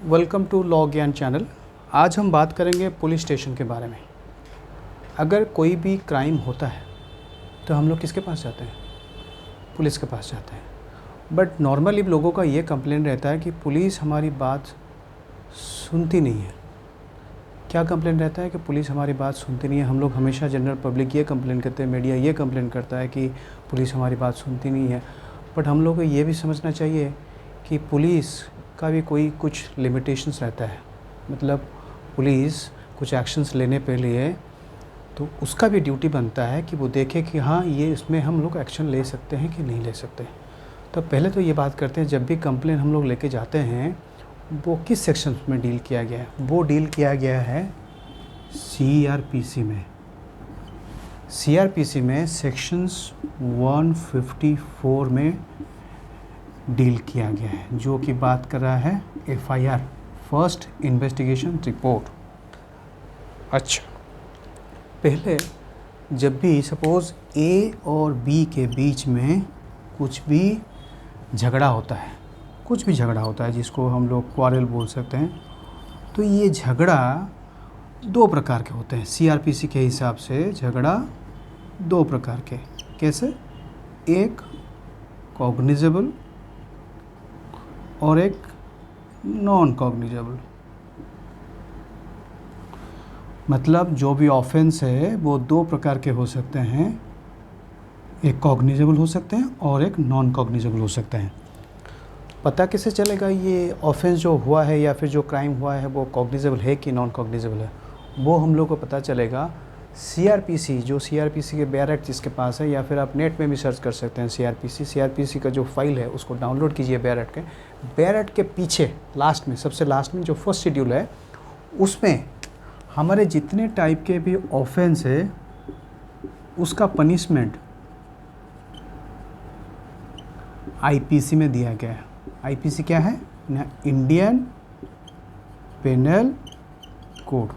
Welcome to law ज्ञान channel. आज हम बात करेंगे पुलिस स्टेशन के बारे में। अगर कोई भी क्राइम होता है तो हम लोग किसके पास जाते हैं? पुलिस के पास जाते हैं। बट नॉर्मली लोगों का ये कंप्लेंट रहता है कि पुलिस हमारी बात सुनती नहीं है। क्या कंप्लेंट रहता है कि पुलिस हमारी बात सुनती नहीं है। हम लोग हमेशा जनरल पब्लिक ये कंप्लेंट करते हैं, मीडिया ये कंप्लेंट करता है कि पुलिस हमारी बात सुनती नहीं है। बट हम लोग को ये भी समझना चाहिए कि पुलिस का भी कोई कुछ लिमिटेशंस रहता है। मतलब पुलिस कुछ एक्शंस लेने के लिए तो उसका भी ड्यूटी बनता है कि वो देखे कि हाँ, ये इसमें हम लोग एक्शन ले सकते हैं कि नहीं ले सकते। तो पहले तो ये बात करते हैं, जब भी कंप्लेन हम लोग लेके जाते हैं वो किस सेक्शन में डील किया गया है? वो डील किया गया है सीआरपीसी में। सीआरपीसी में सेक्शंस 154 में डील किया गया है, जो कि बात कर रहा है एफआईआर, फर्स्ट इन्वेस्टिगेशन रिपोर्ट। अच्छा, पहले जब भी सपोज़ ए और बी के बीच में कुछ भी झगड़ा होता है, जिसको हम लोग क्वारल बोल सकते हैं, तो ये झगड़ा दो प्रकार के होते हैं। सीआरपीसी के हिसाब से झगड़ा दो प्रकार के। कैसे? एक कॉग्निजेबल और एक नॉन कॉग्निजेबल। मतलब जो भी ऑफेंस है वो दो प्रकार के हो सकते हैं, एक कॉग्निजेबल हो सकते हैं और एक नॉन कॉग्निजेबल हो सकते हैं। पता कैसे चलेगा ये ऑफेंस जो हुआ है या फिर जो क्राइम हुआ है वो कॉग्निजेबल है कि नॉन कॉग्निजेबल है? वो हम लोग को पता चलेगा सीआरपीसी के बेयर एक्ट जिसके पास है, या फिर आप नेट में भी सर्च कर सकते हैं सीआरपीसी का जो फाइल है उसको डाउनलोड कीजिए। बेयर एक्ट के पीछे लास्ट में, सबसे लास्ट में जो फर्स्ट शेड्यूल है, उसमें हमारे जितने टाइप के भी ऑफेंस है उसका पनिशमेंट आईपीसी में दिया गया है। आईपीसी क्या है ना? Indian penal code.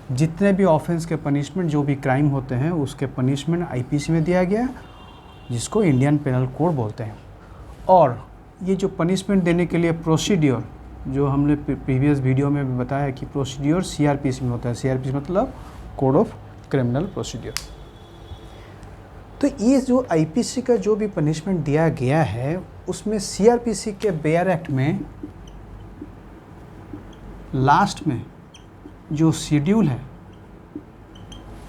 जितने भी ऑफेंस के पनिशमेंट, जो भी क्राइम होते हैं उसके पनिशमेंट आईपीसी में दिया गया, जिसको इंडियन पेनल कोड बोलते हैं। और ये जो पनिशमेंट देने के लिए प्रोसीड्योर, जो हमने प्रीवियस वीडियो में भी बताया कि प्रोसीड्योर सीआरपीसी में होता है। सीआरपीसी मतलब कोड ऑफ क्रिमिनल प्रोसीड्योर। तो ये जो आईपीसी का जो भी पनिशमेंट दिया गया है उसमें सीआरपीसी के बेयर एक्ट में लास्ट में जो शेड्यूल है,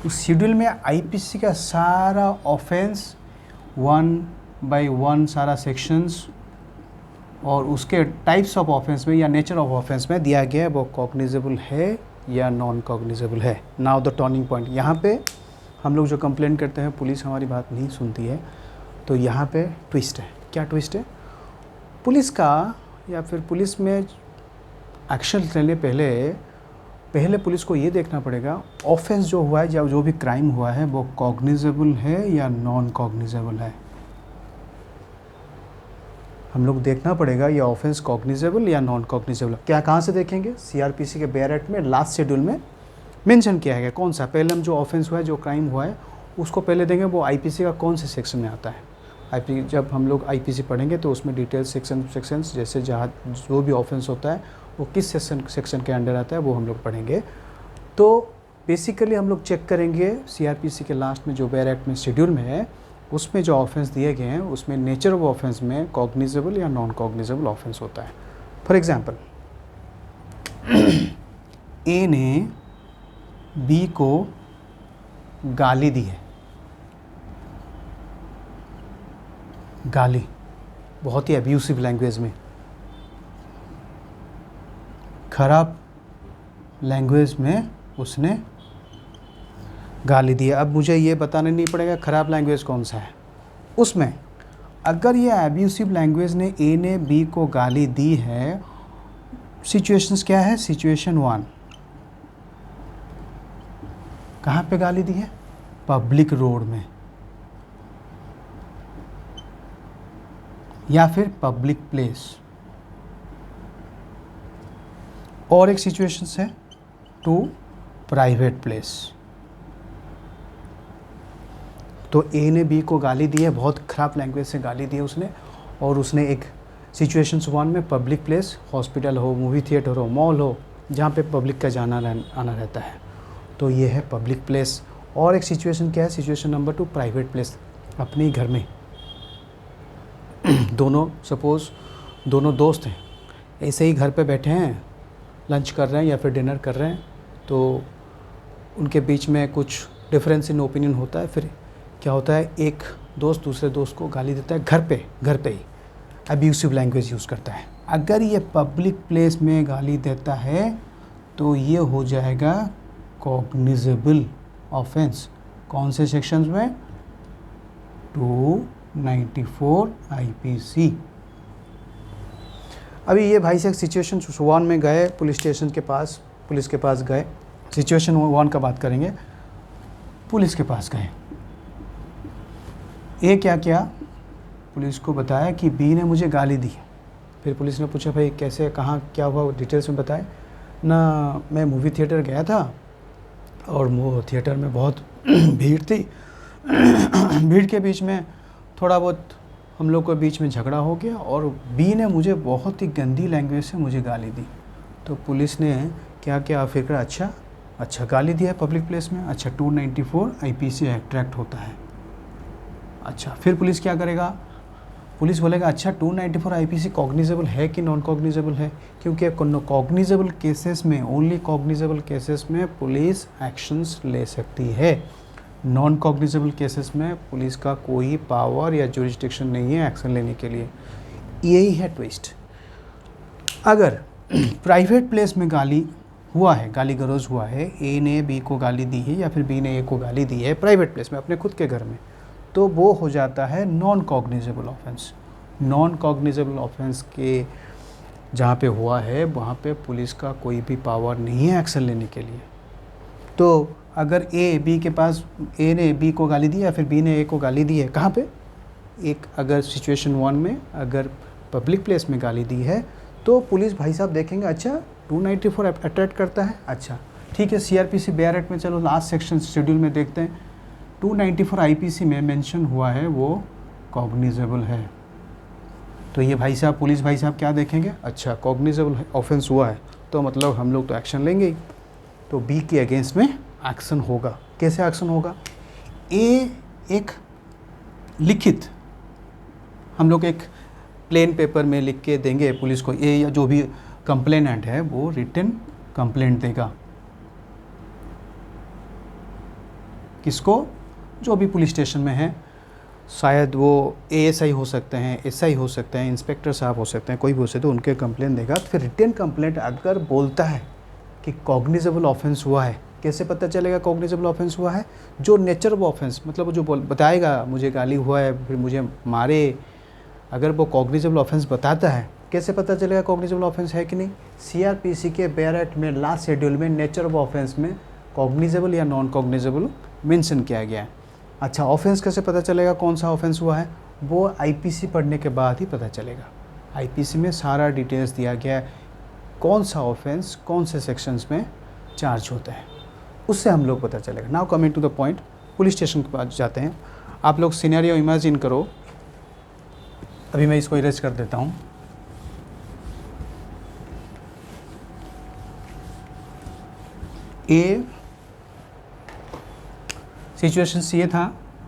उस शेड्यूल में आईपीसी का सारा ऑफेंस 1 बाय 1 सारा सेक्शंस और उसके टाइप्स ऑफ ऑफेंस में या नेचर ऑफ ऑफेंस में दिया गया है, वो कॉग्निजेबल है या नॉन कॉग्निजेबल है। नाउ द टर्निंग पॉइंट, यहाँ पे हम लोग जो कंप्लेन करते हैं पुलिस हमारी बात नहीं सुनती है, तो यहाँ पे ट्विस्ट है। क्या ट्विस्ट है? पुलिस का या फिर पुलिस में एक्शन लेने पहले पुलिस को ये देखना पड़ेगा ऑफेंस जो हुआ है या जो भी क्राइम हुआ है वो कॉग्निजेबल है या नॉन कॉग्निजेबल है। हम लोग देखना पड़ेगा ये ऑफेंस कॉग्निजेबल या नॉन कॉग्निजेबल। क्या कहाँ से देखेंगे? सीआरपीसी के बेयर एक्ट में लास्ट शेड्यूल में मेंशन किया गया। कौन सा? पहले हम जो ऑफेंस हुआ है, जो क्राइम हुआ है, उसको पहले देंगे वो आईपीसी का कौन से सेक्शन में आता है। जब हम लोग आईपीसी पढ़ेंगे तो उसमें डिटेल सेक्शंस जैसे जहाँ जो भी ऑफेंस होता है वो किस सेक्शन के अंडर आता है वो हम लोग पढ़ेंगे। तो बेसिकली हम लोग चेक करेंगे सीआरपीसी के लास्ट में जो बेयर एक्ट में शेड्यूल में है, उसमें जो ऑफेंस दिए गए हैं उसमें नेचर ऑफ ऑफेंस में कॉग्निजेबल या नॉन कॉग्निजेबल ऑफेंस होता है। फॉर एग्जांपल, ए ने बी को गाली दी है, गाली बहुत ही अब्यूसिव लैंग्वेज में, खराब लैंग्वेज में उसने गाली दी है। अब मुझे ये बताना नहीं पड़ेगा खराब लैंग्वेज कौन सा है। उसमें अगर ये अब्यूसिव लैंग्वेज ने ए ने बी को गाली दी है, सिचुएशंस क्या है? सिचुएशन 1, कहाँ पे गाली दी है? पब्लिक रोड में या फिर पब्लिक प्लेस। और एक सिचुएशंस है 2, प्राइवेट प्लेस। तो ए ने बी को गाली दी है, बहुत ख़राब लैंग्वेज से गाली दी है उसने, और उसने एक सिचुएशंस 1 में पब्लिक प्लेस, हॉस्पिटल हो, मूवी थिएटर हो, मॉल हो, जहाँ पे पब्लिक का आना रहता है, तो ये है पब्लिक प्लेस। और एक सिचुएशन क्या है, सिचुएशन नंबर 2 प्राइवेट प्लेस, अपने ही घर में सपोज़ दोनों दोस्त हैं, ऐसे ही घर पे बैठे हैं, लंच कर रहे हैं या फिर डिनर कर रहे हैं, तो उनके बीच में कुछ डिफरेंस इन ओपिनियन होता है। फिर क्या होता है, एक दोस्त दूसरे दोस्त को गाली देता है घर पे ही अब्यूसिव लैंग्वेज यूज़ करता है। अगर ये पब्लिक प्लेस में गाली देता है तो ये हो जाएगा कॉग्निजेबल ऑफेंस। कौन से सेक्शंस में? 294 IPC। अभी ये भाई साहब सिचुएशन 1 में गए, पुलिस के पास गए। सिचुएशन 1 का बात करेंगे, पुलिस के पास गए। ए क्या किया, पुलिस को बताया कि बी ने मुझे गाली दी। फिर पुलिस ने पूछा भाई कैसे, कहाँ, क्या हुआ, डिटेल्स में बताए ना। मैं मूवी थिएटर गया था और वो थिएटर में बहुत भीड़ थी। भीड़ के बीच में थोड़ा बहुत हम लोग के बीच में झगड़ा हो गया और बी ने मुझे बहुत ही गंदी लैंग्वेज से मुझे गाली दी। तो पुलिस ने क्या किया, फिर कहा अच्छा गाली दिया है पब्लिक प्लेस में, अच्छा 294 IPC एक्ट होता है। अच्छा, फिर पुलिस क्या करेगा, पुलिस बोलेगा अच्छा 294 IPC कॉग्निजेबल है कि नॉन कॉग्निजेबल है, क्योंकि कॉग्निजेबल केसेस में, ओनली कॉग्निजेबल केसेस में पुलिस एक्शंस ले सकती है। नॉन कॉग्निजेबल केसेस में पुलिस का कोई पावर या जुरिस्डिक्शन नहीं है एक्शन लेने के लिए। यही है ट्विस्ट। अगर प्राइवेट प्लेस में गाली गलौज हुआ है, ए ने बी को गाली दी है या फिर बी ने ए को गाली दी है प्राइवेट प्लेस में, अपने खुद के घर में, तो वो हो जाता है non cognizable offence. Non cognizable offence के जहाँ पे हुआ है वहाँ पे पुलिस का कोई भी पावर नहीं है एक्शन लेने के लिए। तो अगर ए ने बी को गाली दी या फिर बी ने ए को गाली दी है, कहाँ पे, एक अगर सिचुएशन 1 में अगर पब्लिक प्लेस में गाली दी है तो पुलिस भाई साहब देखेंगे अच्छा 294 अट्रैक्ट करता है, अच्छा ठीक है, CRPC बेयर एक्ट में चलो लास्ट सेक्शन शेड्यूल में देखते हैं, 294 IPC में मेंशन हुआ है वो कॉग्निजेबल है। तो ये भाई साहब, पुलिस भाई साहब क्या देखेंगे, अच्छा कॉग्निजेबल ऑफेंस हुआ है तो मतलब हम लोग तो एक्शन लेंगे ही। तो बी के अगेंस्ट में एक्शन होगा। कैसे एक्शन होगा, एक लिखित हम लोग एक प्लेन पेपर में लिख के देंगे पुलिस को, ए या जो भी कंप्लेनेंट है वो रिटन कंप्लेंट देगा किसको, जो भी पुलिस स्टेशन में है, शायद वो ASI हो सकते हैं, SI हो सकते हैं, इंस्पेक्टर साहब हो सकते हैं, कोई भी हो सकते हैं, तो उनके कंप्लेंट देगा। तो फिर रिटन कंप्लेंट अगर बोलता है कि कॉग्निजेबल ऑफेंस हुआ है, कैसे पता चलेगा कॉग्निजेबल ऑफेंस हुआ है, जो नेचर ऑफ ऑफेंस, मतलब जो बताएगा मुझे गाली हुआ है फिर मुझे मारे, अगर वो कॉग्निजेबल ऑफेंस बताता है, कैसे पता चलेगा कॉग्निजेबल ऑफेंस है कि नहीं, CRPC के बेयर एक्ट में लास्ट शेड्यूल में नेचर ऑफ ऑफेंस में कॉग्निजेबल या नॉन कॉग्निजेबल मेंशन किया गया है। अच्छा, ऑफेंस कैसे पता चलेगा कौन सा ऑफेंस हुआ है, वो IPC पढ़ने के बाद ही पता चलेगा। IPC में सारा डिटेल्स दिया गया है, कौन सा ऑफेंस कौन से सेक्शंस में चार्ज होता है, उससे हम लोग पता चलेगा। Now coming to the point, police station के पास जाते हैं। आप लोग सिनेरियो इमेजिन करो, अभी मैं इसको इरेज कर देता हूँ। सिचुएशन ये था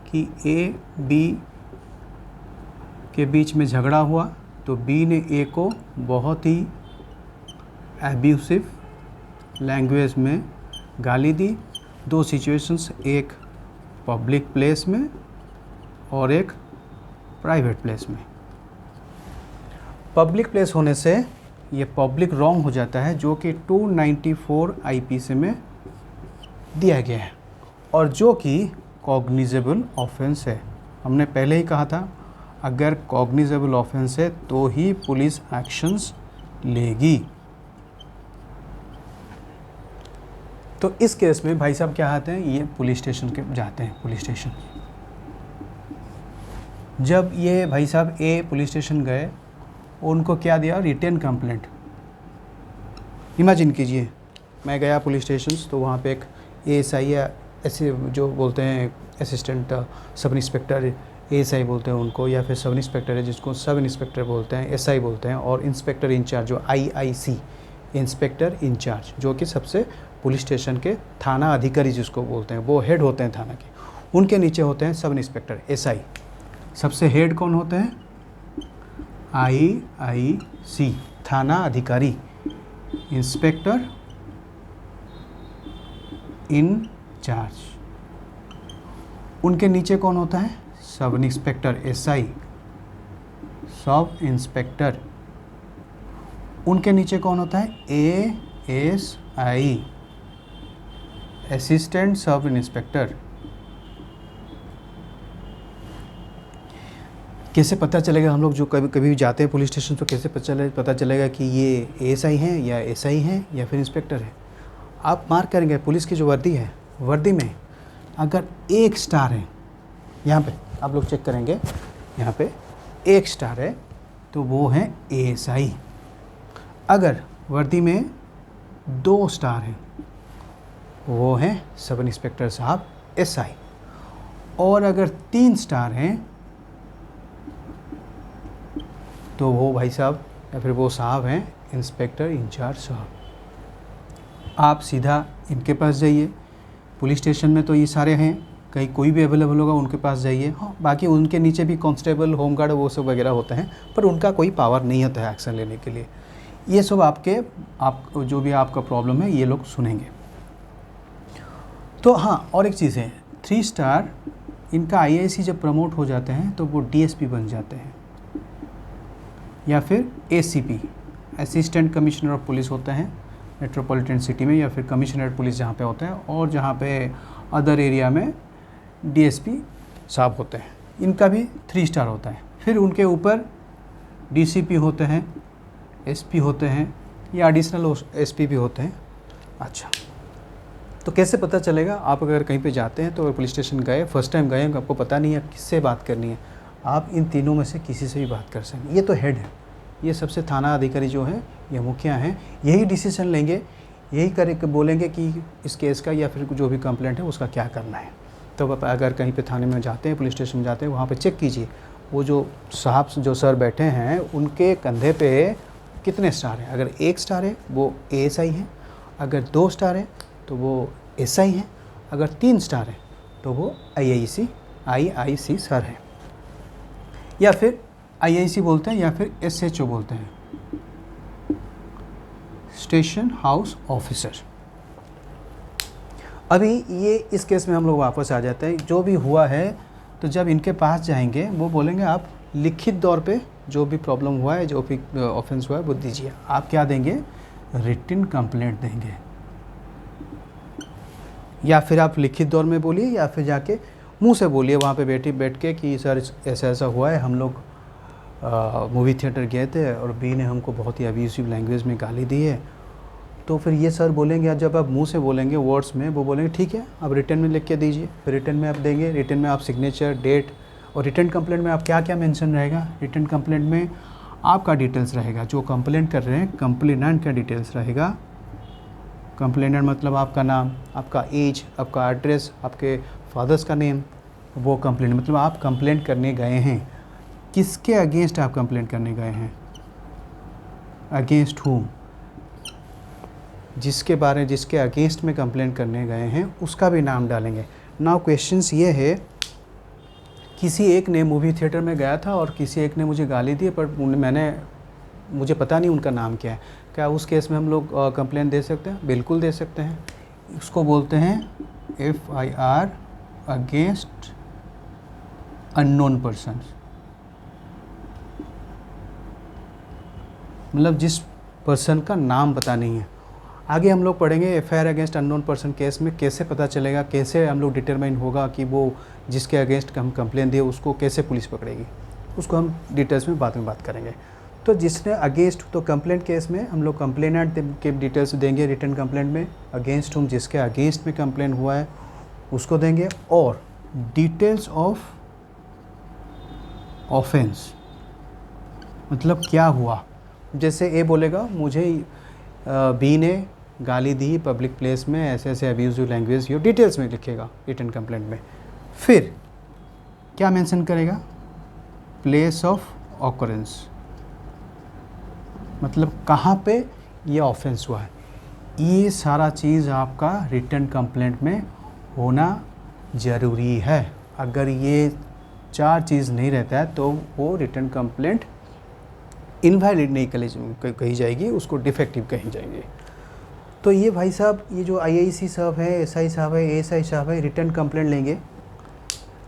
कि A B के बीच में झगड़ा हुआ, तो B ने A को बहुत ही एब्यूसिव लैंग्वेज में गाली दी। दो सिचुएशंस, एक पब्लिक प्लेस में और एक प्राइवेट प्लेस में। पब्लिक प्लेस होने से ये पब्लिक रॉन्ग हो जाता है, जो कि 294 IPC में दिया गया है और जो कि कॉग्निजेबल ऑफेंस है। हमने पहले ही कहा था अगर कॉग्निजेबल ऑफेंस है तो ही पुलिस एक्शंस लेगी। तो इस केस में भाई साहब क्या आते हैं, ये पुलिस स्टेशन के जाते हैं। पुलिस स्टेशन जब ये भाई साहब ए पुलिस स्टेशन गए, उनको क्या दिया, रिटन कंप्लेंट। इमेजिन कीजिए मैं गया पुलिस स्टेशन, तो वहाँ पे एक ASI या ऐसे जो बोलते हैं असिस्टेंट सब इंस्पेक्टर एएसआई बोलते हैं उनको, या फिर सब इंस्पेक्टर है जिसको सब इंस्पेक्टर बोलते हैं, एसआई बोलते हैं, और इंस्पेक्टर इंचार्ज जो आईआईसी इंस्पेक्टर इंचार्ज जो कि सबसे पुलिस स्टेशन के थाना अधिकारी जिसको बोलते हैं, वो हेड होते हैं थाना के। उनके नीचे होते हैं सब इंस्पेक्टर एसआई। सबसे हेड कौन होते हैं? आईआईसी थाना अधिकारी, इंस्पेक्टर इंचार्ज। उनके नीचे कौन होता है? Sub inspector SI, sub inspector. उनके नीचे कौन होता है? ASI, assistant sub inspector. कैसे पता चलेगा, हम लोग जो कभी कभी जाते हैं पुलिस स्टेशन तो कैसे पता चलेगा कि ये एएसआई हैं या एसआई हैं या फिर इंस्पेक्टर है? आप मार्क करेंगे पुलिस की जो वर्दी है, वर्दी में अगर 1 स्टार है, यहाँ पे आप लोग चेक करेंगे, यहाँ पे 1 स्टार है तो वो है एएसआई। अगर वर्दी में 2 स्टार हैं वो हैं सब इंस्पेक्टर साहब एसआई, और अगर 3 स्टार हैं तो वो भाई साहब या फिर वो साहब हैं इंस्पेक्टर इंचार्ज साहब। आप सीधा इनके पास जाइए, पुलिस स्टेशन में तो ये सारे हैं, कहीं कोई भी अवेलेबल होगा उनके पास जाइए। हाँ, बाकी उनके नीचे भी कांस्टेबल, होमगार्ड वो सब वगैरह होते हैं, पर उनका कोई पावर नहीं होता है एक्शन लेने के लिए। ये सब आप जो भी आपका प्रॉब्लम है ये लोग सुनेंगे। तो हाँ, और एक चीज़ है, 3 स्टार इनका आईआईसी जब प्रमोट हो जाते हैं तो वो डीएसपी बन जाते हैं, या फिर ACP assistant commissioner of police होते हैं मेट्रोपॉलिटन सिटी में, या फिर कमिश्नरेट पुलिस जहाँ पे होते हैं, और जहाँ पे अदर एरिया में डीएसपी साहब होते हैं। इनका भी 3 स्टार होता है। फिर उनके ऊपर डीसीपी होते हैं, एसपी होते हैं, या एडिशनल एसपी भी होते हैं। अच्छा, तो कैसे पता चलेगा? आप अगर कहीं पे जाते हैं तो अगर पुलिस स्टेशन गए, फर्स्ट टाइम गए, आपको पता नहीं है किससे बात करनी है, आप इन तीनों में से किसी से भी बात कर सकते हैं। ये तो हेड है, ये सबसे थाना अधिकारी जो है, ये मुखिया हैं, यही डिसीजन लेंगे, यही करके बोलेंगे कि इस केस का या फिर जो भी कंप्लेंट है उसका क्या करना है। तो आप अगर कहीं पे थाने में जाते हैं, पुलिस स्टेशन में जाते हैं, वहाँ पे चेक कीजिए वो जो साहब जो सर बैठे हैं उनके कंधे पे कितने स्टार हैं। अगर 1 स्टार है वो एएसआई हैं, अगर 2 स्टार है तो वो एसआई हैं, अगर 3 स्टार है तो वो आईआईसी सर है, या फिर आईआईसी बोलते हैं, या फिर एसएचओ बोलते हैं, स्टेशन हाउस ऑफिसर। अभी ये इस केस में हम लोग वापस आ जाते हैं। जो भी हुआ है तो जब इनके पास जाएंगे वो बोलेंगे आप लिखित तौर पे जो भी प्रॉब्लम हुआ है, जो भी ऑफेंस हुआ है वो दीजिए। आप क्या देंगे? रिटन कंप्लेंट देंगे, या फिर आप लिखित तौर में बोलिए, या फिर जाके मुंह से बोलिए वहाँ पे बैठ के कि सर ऐसा ऐसा हुआ है, हम लोग मूवी थिएटर गए थे और बी ने हमको बहुत ही अब्यूसिव लैंग्वेज में गाली दी है। तो फिर ये सर बोलेंगे, जब आप मुंह से बोलेंगे वर्ड्स में, वो बोलेंगे ठीक है आप रिटन में लिख के दीजिए। फिर रिटन में आप देंगे, रिटन में आप सिग्नेचर, डेट, और रिटन कंप्लेंट में आप क्या क्या मेंशन रहेगा? रिटन कंप्लेंट में आपका डिटेल्स रहेगा, जो कंप्लेंट कर रहे हैं कंप्लेनेंट का डिटेल्स रहेगा। कंप्लेनेंट मतलब आपका नाम, आपका एज, आपका एड्रेस, आपके फादर्स का नेम, वो कंप्लेंट मतलब आप कंप्लेंट करने गए हैं, किसके अगेंस्ट आप कंप्लेंट करने गए हैं, अगेंस्ट हूम, जिसके अगेंस्ट में कंप्लेंट करने गए हैं उसका भी नाम डालेंगे। नाउ क्वेश्चंस ये है, किसी एक ने मूवी थिएटर में गया था और किसी एक ने मुझे गाली दी, पर मुझे पता नहीं उनका नाम क्या है, क्या उस केस में हम लोग कंप्लेंट दे सकते हैं? बिल्कुल दे सकते हैं। उसको बोलते हैं FIR अगेंस्ट अननोन पर्सन, मतलब जिस पर्सन का नाम पता नहीं है। आगे हम लोग पढ़ेंगे FIR against unknown person case में कैसे पता चलेगा, कैसे हम लोग डिटरमाइन होगा कि वो जिसके अगेंस्ट हम कंप्लेंट दिए उसको कैसे पुलिस पकड़ेगी, उसको हम डिटेल्स में बाद में बात करेंगे। तो जिसने अगेंस्ट, तो कंप्लेंट केस में हम लोग कंप्लेनेंट के डिटेल्स देंगे रिटन कंप्लेंट में, अगेंस्ट हम जिसके अगेंस्ट में कंप्लेंट हुआ है उसको देंगे, और डिटेल्स ऑफ ऑफेंस मतलब क्या हुआ। जैसे ए बोलेगा मुझे बी ने गाली दी पब्लिक प्लेस में, ऐसे ऐसे अब्यूजिव लैंग्वेज, ये डिटेल्स में लिखेगा रिटन कंप्लेंट में। फिर क्या मेंशन करेगा? प्लेस ऑफ ऑकरेंस, मतलब कहाँ पे ये ऑफेंस हुआ है। ये सारा चीज़ आपका रिटन कंप्लेंट में होना ज़रूरी है। अगर ये 4 चीज़ नहीं रहता है तो वो रिटन कंप्लेंट इनवैलिड नहीं कही जाएगी, उसको डिफेक्टिव कही जाएगी। तो ये भाई साहब, ये जो आईआईसी साहब है, एसआई साहब है, एएसआई साहब है, रिटन कंप्लेंट लेंगे,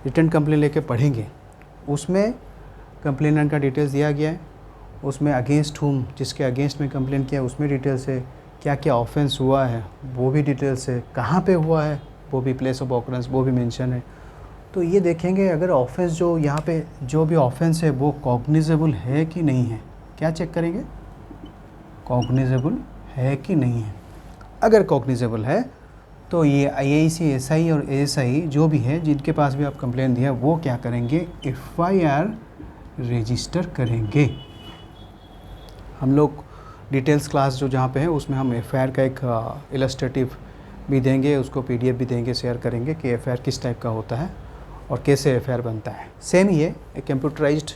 रिटन कंप्लेंट लेके पढ़ेंगे, उसमें कंप्लेनेंट का डिटेल्स दिया गया है, उसमें अगेंस्ट हुम, जिसके अगेंस्ट में कंप्लेंट किया उसमें डिटेल्स है, क्या क्या ऑफेंस हुआ है वो भी डिटेल्स है, कहाँ पे हुआ है वो भी, प्लेस ऑफ ऑकरेंस वो भी मेंशन है। तो ये देखेंगे अगर ऑफेंस जो यहाँ पे जो भी ऑफेंस है वो कॉग्निजेबल है कि नहीं है। क्या चेक करेंगे? कॉग्निजेबल है कि नहीं है। अगर कॉग्निजेबल है तो ये आईआईसी, एसआई और एएसआई जो भी है, जिनके पास भी आप कंप्लेंट दिया, वो क्या करेंगे? एफआईआर रजिस्टर करेंगे। हम लोग डिटेल्स क्लास जो जहाँ पे है उसमें हम एफआईआर का एक इलस्ट्रेटिव भी देंगे, उसको पीडीएफ भी देंगे, शेयर करेंगे कि एफआईआर किस टाइप का होता है और कैसे एफआईआर बनता है। सेम ही है, एक कंप्यूटराइज्ड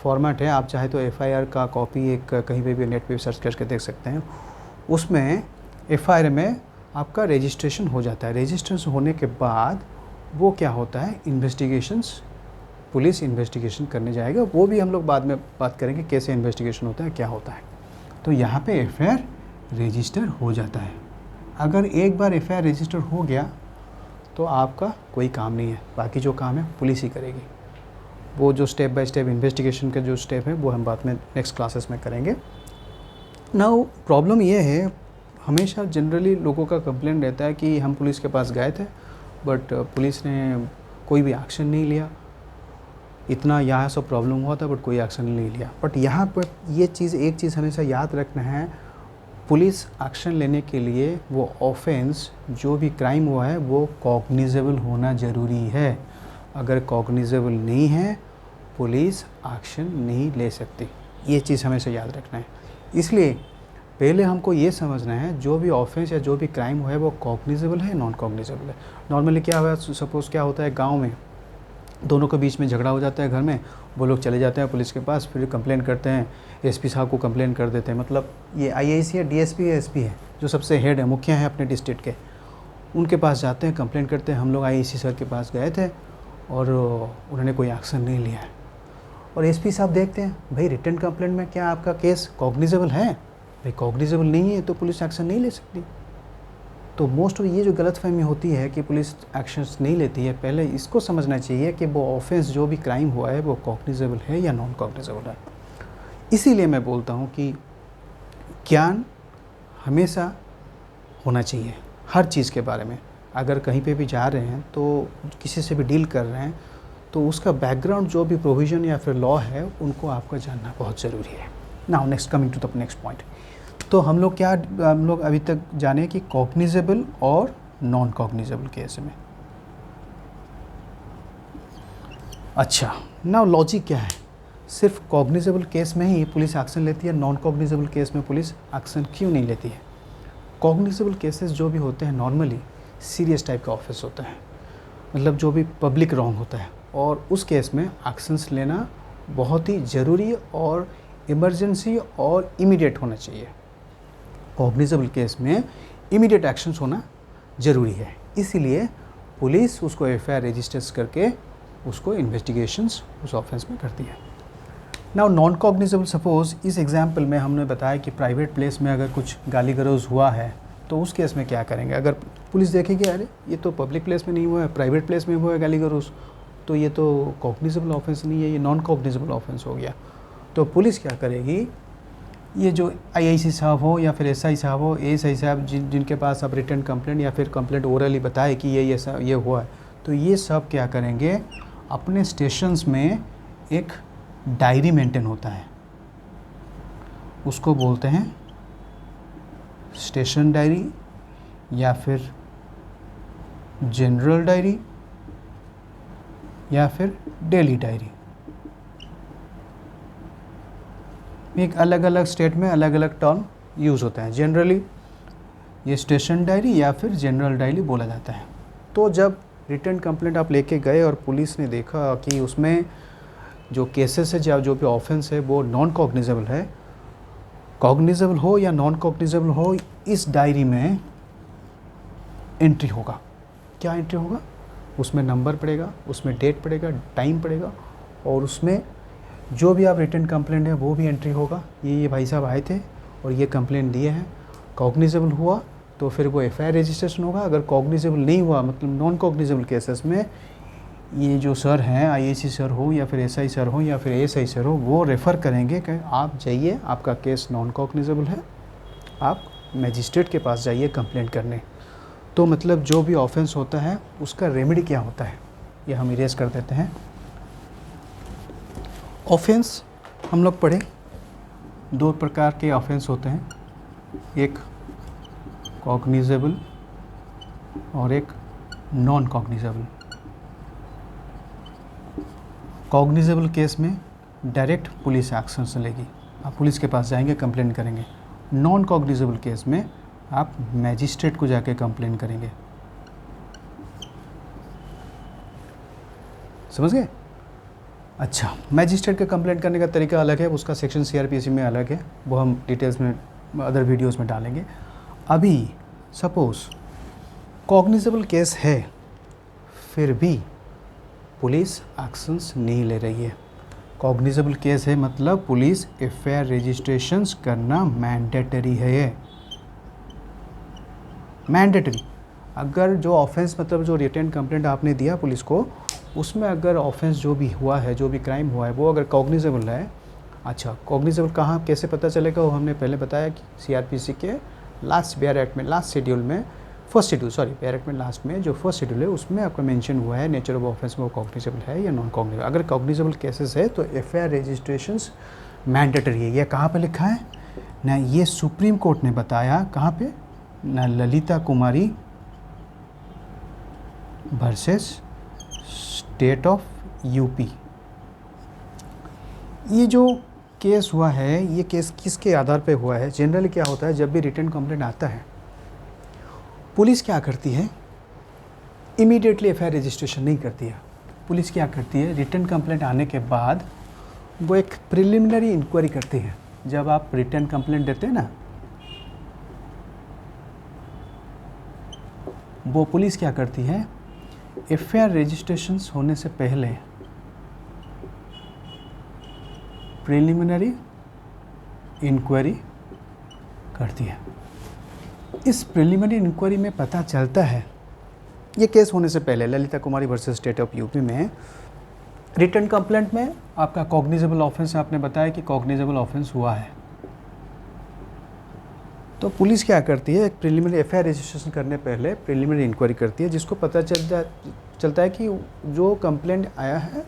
फॉर्मेट है। आप चाहे तो एफआईआर का कॉपी एक कहीं पे भी नेट पे सर्च करके देख सकते हैं। उसमें एफआईआर में आपका रजिस्ट्रेशन हो जाता है। रजिस्ट्रेशन होने के बाद वो क्या होता है? इन्वेस्टिगेशंस, पुलिस इन्वेस्टिगेशन करने जाएगा। वो भी हम लोग बाद में बात करेंगे कैसे इन्वेस्टिगेशन होता है, क्या होता है। तो यहाँ पे एफआईआर रजिस्टर हो जाता है। अगर एक बार एफआईआर रजिस्टर हो गया तो आपका कोई काम नहीं है, बाकी जो काम है पुलिस ही करेगी। वो जो स्टेप बाय स्टेप इन्वेस्टिगेशन का जो स्टेप है वो हम बाद में नेक्स्ट क्लासेस में करेंगे। नाउ प्रॉब्लम ये है, हमेशा जनरली लोगों का कंप्लेंट रहता है कि हम पुलिस के पास गए थे बट पुलिस ने कोई भी एक्शन नहीं लिया, इतना यहाँ सब प्रॉब्लम हुआ था बट कोई एक्शन नहीं लिया। बट यहाँ पर ये चीज़, एक चीज़ हमेशा याद रखना है, पुलिस एक्शन लेने के लिए वो ऑफेंस, जो भी क्राइम हुआ है वो कॉग्निजेबल होना ज़रूरी है। अगर कॉग्निजेबल नहीं है पुलिस एक्शन नहीं ले सकती। ये चीज़ हमेशा याद रखना है। इसलिए पहले हमको ये समझना है जो भी ऑफेंस या जो भी क्राइम हुआ है वो कॉग्निजेबल है, नॉन कॉग्निजेबल है। नॉर्मली क्या हुआ, सपोज़ क्या होता है, गाँव में दोनों के बीच में झगड़ा हो जाता है घर में, वो लोग चले जाते हैं पुलिस के पास, फिर कंप्लेंट करते हैं, एसपी साहब को कंप्लेंट कर देते हैं। मतलब ये आईआईसी है, डीएसपी है, एसपी है, जो सबसे हेड है, मुखिया है अपने डिस्ट्रिक्ट के, उनके पास जाते हैं, कंप्लेंट करते हैं। हम लोग आईआईसी सर के पास गए थे और उन्होंने कोई एक्शन नहीं लिया है। और एसपी साहब देखते हैं, भाई रिटन कंप्लेंट में क्या आपका केस कॉग्निजेबल है? भाई कॉग्निजेबल नहीं है तो पुलिस एक्शन नहीं ले सकती। तो मोस्ट ऑफ ये जो गलतफहमी होती है कि पुलिस एक्शंस नहीं लेती है, पहले इसको समझना चाहिए कि वो ऑफेंस जो भी क्राइम हुआ है वो कॉग्निजेबल है या नॉन कॉग्निजेबल है। इसीलिए मैं बोलता हूँ कि ज्ञान हमेशा होना चाहिए हर चीज़ के बारे में। अगर कहीं पे भी जा रहे हैं तो किसी से भी डील कर रहे हैं तो उसका बैकग्राउंड जो भी प्रोविज़न या फिर लॉ है उनको आपको जानना बहुत ज़रूरी है। Now next, coming to the next point. तो हम लोग अभी तक जाने कि कॉग्निजेबल और नॉन कॉग्निजेबल केस में। अच्छा, नाउ लॉजिक क्या है? सिर्फ कॉग्निजेबल केस में ही पुलिस एक्शन लेती है, नॉन कॉग्निजेबल केस में पुलिस एक्शन क्यों नहीं लेती है? कॉग्निजेबल केसेस जो भी होते हैं नॉर्मली सीरियस टाइप का ऑफेंस होता है, मतलब जो भी पब्लिक रॉन्ग होता है, और उस केस में एक्शंस लेना बहुत ही ज़रूरी और इमरजेंसी और इमीडिएट होना चाहिए। कॉग्निजेबल केस में इमीडिएट एक्शंस होना ज़रूरी है, इसीलिए पुलिस उसको एफआईआर रजिस्टर्स करके उसको इन्वेस्टिगेशंस उस ऑफेंस में करती है। नाउ नॉन कॉग्निजेबल, सपोज इस एग्जांपल में हमने बताया कि प्राइवेट प्लेस में अगर कुछ गाली गलौज हुआ है तो उस केस में क्या करेंगे? अगर पुलिस देखेगी अरे ये तो पब्लिक प्लेस में नहीं हुआ है, प्राइवेट प्लेस में हुआ है गाली गलौज, तो ये तो कॉग्निजेबल ऑफेंस नहीं है, ये नॉन कॉग्निजेबल ऑफेंस हो गया। तो पुलिस क्या करेगी? ये जो आईआईसी साहब हो या फिर एसआई साहब हो, एएसआई साहब, जिनके पास अब रिटन कंप्लेंट या फिर कंप्लेंट ओरली बताए कि ये हुआ है, तो ये सब क्या करेंगे? अपने स्टेशंस में एक डायरी मेंटेन होता है, उसको बोलते हैं स्टेशन डायरी या फिर जनरल डायरी या फिर डेली डायरी। एक अलग अलग स्टेट में अलग अलग टर्म यूज़ होता है। जनरली ये स्टेशन डायरी या फिर जनरल डायरी बोला जाता है। तो जब रिटर्न कंप्लेंट आप लेके गए और पुलिस ने देखा कि उसमें जो केसेस है या जो भी ऑफेंस है वो नॉन कॉग्निजेबल है, कॉग्निजेबल हो या नॉन कॉग्निजेबल हो, इस डायरी में एंट्री होगा। क्या एंट्री होगा? उसमें नंबर पड़ेगा, उसमें डेट पड़ेगा, टाइम पड़ेगा, और उसमें जो भी आप रिटर्न कंप्लेंट है वो भी एंट्री होगा। ये भाई साहब आए थे और ये कंप्लेंट दिए हैं, कॉग्निजेबल हुआ तो फिर वो एफआईआर रजिस्ट्रेशन होगा। अगर कॉग्निजेबल नहीं हुआ, मतलब नॉन कॉग्निजेबल केसेस में, ये जो सर हैं, आईएसी सर हो या फिर एसआई सर हो या फिर एएसआई सर हो, वो रेफ़र करेंगे कि आप जाइए, आपका केस नॉन कॉग्निजेबल है, आप मजिस्ट्रेट के पास जाइए कंप्लेंट करने। तो मतलब जो भी ऑफेंस होता है उसका रेमेडी क्या होता है, ये हम इरेज कर देते हैं। ऑफेंस हम लोग पढ़े, दो प्रकार के ऑफेंस होते हैं, एक कॉग्निजेबल और एक नॉन कॉग्निजेबल। कॉग्निजेबल केस में डायरेक्ट पुलिस एक्शन चलेगी, आप पुलिस के पास जाएंगे, कंप्लेंट करेंगे। नॉन कॉग्निजेबल केस में आप मैजिस्ट्रेट को जाके कंप्लेंट करेंगे। समझ गए? अच्छा, मैजिस्ट्रेट का कंप्लेंट करने का तरीका अलग है, उसका सेक्शन सीआरपीसी में अलग है, वो हम डिटेल्स में अदर वीडियोस में डालेंगे। अभी सपोज कॉग्निजेबल केस है, फिर भी पुलिस एक्शंस नहीं ले रही है। कॉग्निजेबल केस है मतलब पुलिस एफआईआर रजिस्ट्रेशंस करना मैंडेटरी है। ये मैंडेटरी, अगर जो ऑफेंस मतलब जो रिटर्न कंप्लेंट आपने दिया पुलिस को, उसमें अगर ऑफेंस जो भी हुआ है, जो भी क्राइम हुआ है, वो अगर कॉग्निजेबल है। अच्छा, कॉग्निजेबल कहाँ कैसे पता चलेगा, वो हमने पहले बताया कि सीआरपीसी के लास्ट बेयर एक्ट में, लास्ट शेड्यूल में, first schedule, sorry bare act में लास्ट में जो फर्स्ट शेड्यूल है उसमें आपका मेंशन हुआ है नेचर ऑफ ऑफेंस में वो कॉग्निजेबल है या नॉन कॉग्निजेबल। अगर कॉग्निजेबल केसेस है तो एफआईआर रजिस्ट्रेशंस मैंडेटरी है। ये कहाँ पे लिखा है ना, ये सुप्रीम कोर्ट ने बताया, कहाँ पे ना, Lalita Kumari versus state of UP. ये जो केस हुआ है, ये केस किसके आधार पे हुआ है? जनरली क्या होता है, जब भी रिटर्न कंप्लेंट आता है, पुलिस क्या करती है, इमीडिएटली एफआईआर रजिस्ट्रेशन नहीं करती है। पुलिस क्या करती है, रिटर्न कंप्लेंट आने के बाद वो एक प्रिलिमिनरी इंक्वायरी करती है। जब आप रिटर्न कंप्लेंट देते हैं ना, वो पुलिस क्या करती है, एफआईआर रजिस्ट्रेशन होने से पहले प्रिलिमिनरी इंक्वायरी करती है। इस प्रिलिमिनरी इंक्वायरी में पता चलता है, ये केस होने से पहले Lalita Kumari versus state of UP में रिटर्न कंप्लेंट में आपका कॉग्निजेबल ऑफेंस, आपने बताया कि कॉग्निजेबल ऑफेंस हुआ है, तो पुलिस क्या करती है, एक प्रिलिमिनरी एफआईआर रजिस्ट्रेशन करने पहले प्रिलिमिनरी इंक्वायरी करती है, जिसको पता चलता है कि जो कंप्लेंट आया है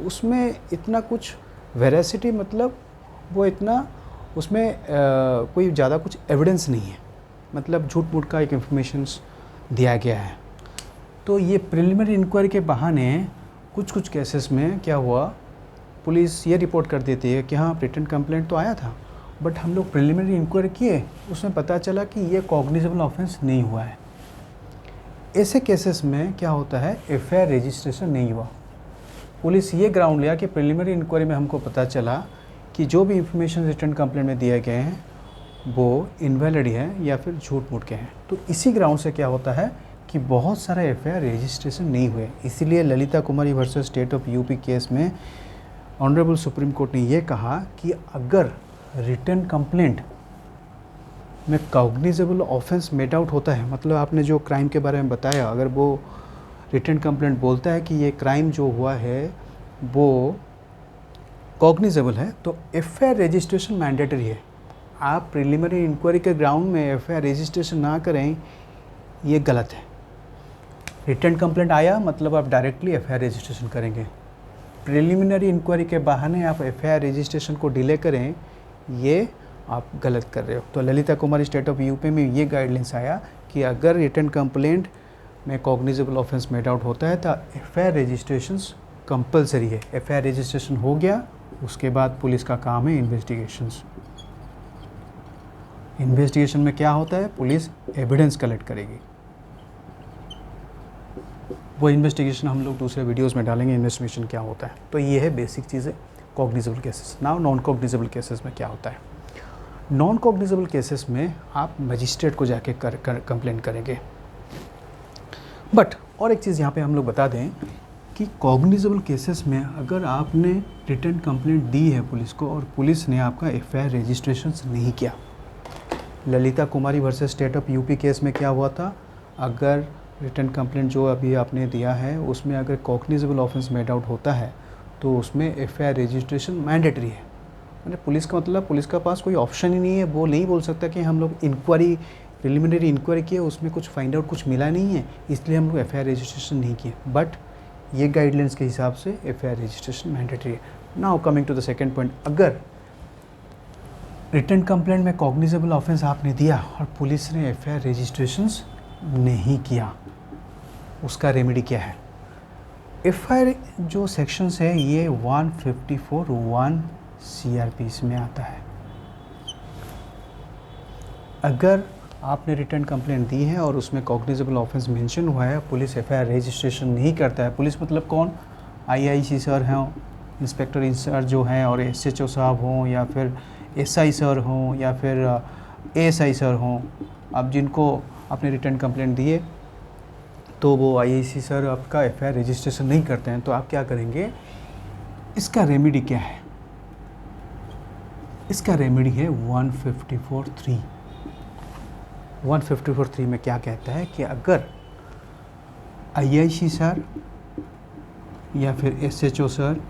उसमें इतना कुछ वेरासिटी, मतलब वो इतना उसमें कोई ज़्यादा कुछ एविडेंस नहीं है, मतलब झूठ मूठ का एक इंफॉर्मेशन दिया गया है। तो ये प्रिलिमिनरी इंक्वायरी के बहाने कुछ केसेस में क्या हुआ, पुलिस ये रिपोर्ट कर देती है कि हाँ रिटर्न कंप्लेंट तो आया था, बट हम लोग प्रिलिमिनरी इंक्वायरी किए, उसमें पता चला कि ये कॉग्निजेबल ऑफेंस नहीं हुआ है। ऐसे केसेस में क्या होता है, एफआईआर रजिस्ट्रेशन नहीं हुआ। पुलिस ये ग्राउंड लिया कि प्रिलिमिनरी इंक्वायरी में हमको पता चला कि जो भी इंफॉर्मेशन रिटर्न कंप्लेंट में दिए गए हैं वो इनवैलिड है या फिर झूठ मूठ के हैं। तो इसी ग्राउंड से क्या होता है कि बहुत सारा एफआईआर रजिस्ट्रेशन नहीं हुए। इसीलिए Lalita Kumari versus state of UP case में ऑनरेबल सुप्रीम कोर्ट ने ये कहा कि अगर रिटर्न कंप्लेंट में कॉग्निजेबल ऑफेंस मेड आउट होता है, मतलब आपने जो क्राइम के बारे में बताया, अगर वो रिटर्न कंप्लेंट बोलता है कि ये क्राइम जो हुआ है वो कॉग्निजेबल है, तो एफआईआर रजिस्ट्रेशन मैंडेटरी है। आप प्रिलिमिनरी इंक्वायरी के ग्राउंड में एफआईआर रजिस्ट्रेशन ना करें, ये गलत है। रिटर्न कंप्लेंट आया मतलब आप डायरेक्टली एफआईआर रजिस्ट्रेशन करेंगे। प्रिलिमिनरी इंक्वायरी के बहाने आप एफआईआर रजिस्ट्रेशन को डिले करें, ये आप गलत कर रहे हो। तो ललिता कुमारी स्टेट ऑफ यूपी में ये गाइडलाइंस आया कि अगर रिटर्न कंप्लेंट में कॉग्निजेबल ऑफेंस मेड आउट होता है तो एफआईआर रजिस्ट्रेशन कंपलसरी है। एफआईआर रजिस्ट्रेशन हो गया, उसके बाद पुलिस का काम है इन्वेस्टिगेशंस। इन्वेस्टिगेशन में क्या होता है, पुलिस एविडेंस कलेक्ट करेगी। वो इन्वेस्टिगेशन हम लोग दूसरे वीडियोस में डालेंगे, इन्वेस्टिगेशन क्या होता है। तो ये है बेसिक चीज़ें cognizable cases. Now non cognizable cases में क्या होता है। नॉन कॉग्निजेबल केसेस में आप मजिस्ट्रेट को जाके कंप्लेंट करेंगे। बट और एक चीज़ यहाँ पे हम लोग बता दें कि कॉग्निजेबल केसेस में अगर आपने रिटर्न कंप्लेंट दी है पुलिस को और पुलिस ने आपका एफआईआर रजिस्ट्रेशन नहीं किया, Lalita Kumari versus state of UP case में क्या हुआ था, अगर रिटर्न कंप्लेंट जो अभी आपने दिया है उसमें अगर कॉग्निजेबल ऑफेंस मेड आउट होता है तो उसमें एफआईआर रजिस्ट्रेशन मैंडेटरी है। मैंने पुलिस का मतलब पुलिस का पास कोई ऑप्शन ही नहीं है, वो नहीं बोल सकता कि हम लोग इंक्वायरी प्रिलिमिनरी इंक्वायरी किए उसमें कुछ फाइंड आउट कुछ मिला नहीं है इसलिए हम लोग एफआईआर रजिस्ट्रेशन नहीं किए। बट ये गाइडलाइंस के हिसाब से एफआईआर रजिस्ट्रेशन मैंडेटरी है। Now coming to the second point, अगर रिटर्न कंप्लेंट में कॉग्निजेबल ऑफेंस आपने दिया और पुलिस ने एफआईआर रजिस्ट्रेशन नहीं किया, उसका रेमेडी क्या है। एफआईआर जो सेक्शंस है ये 154(1) CRPC में आता है। अगर आपने रिटर्न कंप्लेंट दी है और उसमें कॉग्निजेबल ऑफेंस मेंशन हुआ है, पुलिस एफआईआर रजिस्ट्रेशन नहीं करता है, पुलिस मतलब कौन, आईआईसी सर हैं, इंस्पेक्टर इंचार्ज जो हैं और एसएचओ साहब हों या फिर एसआई सर हों या फिर एएसआई सर हों, अब जिनको आपने रिटर्न कंप्लेंट दिए तो वो आईआईसी सर आपका एफआईआर रजिस्ट्रेशन नहीं करते हैं, तो आप क्या करेंगे, इसका रेमेडी क्या है। इसका रेमेडी है 154(3). 154(3) में क्या कहता है कि अगर आईआईसी सर या फिर एसएचओ सर